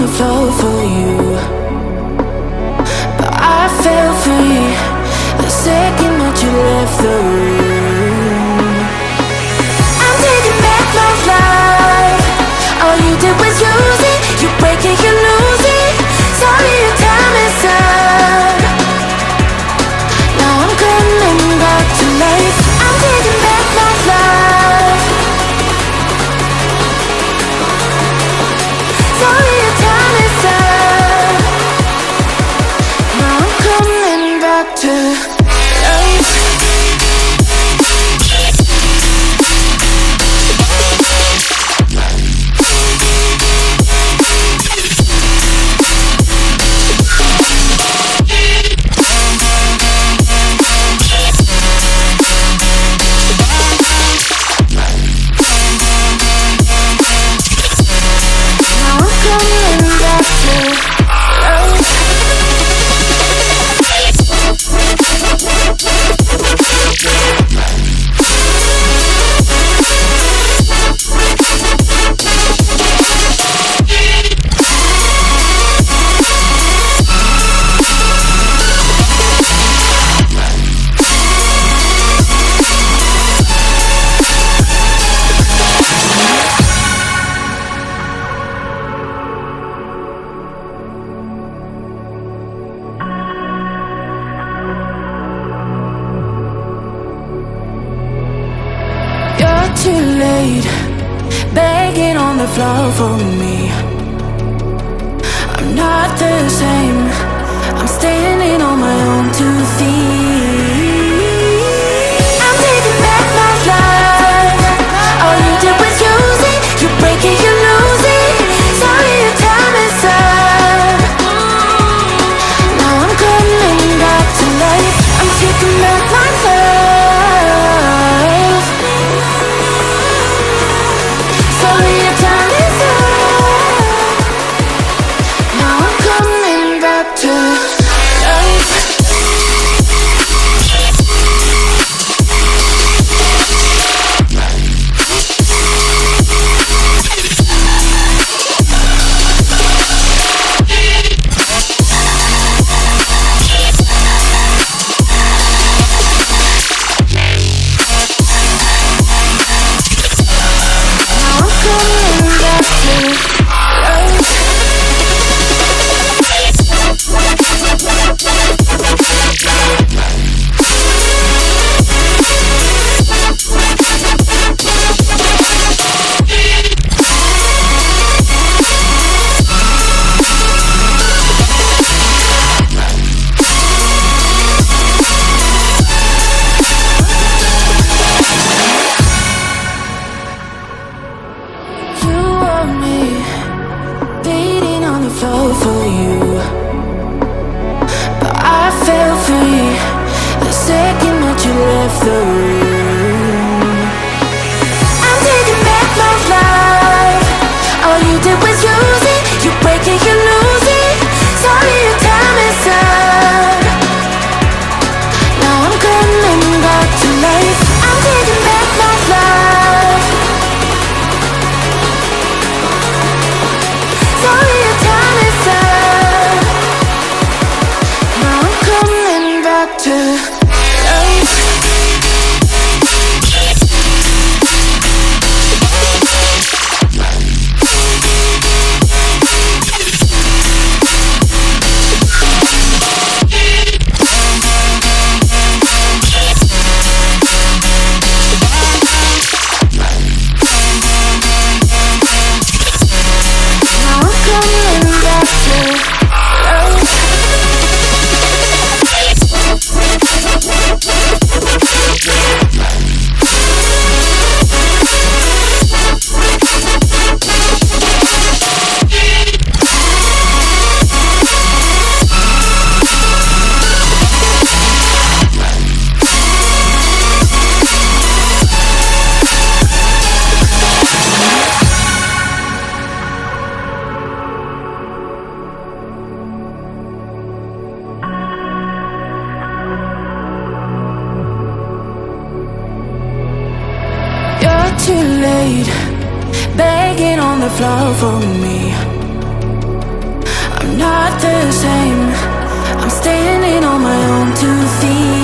on the floor for you, but I fell free the second that you left the room. I'm taking back my life. All you did was use it. You break it, you lose it. Sorry, your time is up. Now I'm coming back to life. I'm taking back my life. Sorry, your time is up. Now I'm coming back to life. Too late, begging on the floor for me. I'm not the same. I'm standing on my own 2 feet. I'm taking back my life. All you did was use it. You break it, you lose it. Sorry, your time is up. Now I'm coming back to life. I'm taking back my life. Sorry, your time is up. Now I'm coming back to life. For you, but I fell free the second that you left the room. I'm taking back my life. All you did was use it. You break it, you lose it. Sorry, your time is up. Now I'm coming back to life. I'm taking back my life. Sorry, your time is up. Now I'm coming back to life. Now I'm coming back to life. Too late, begging on the floor for me. not the same. I'm standing on my own 2 feet.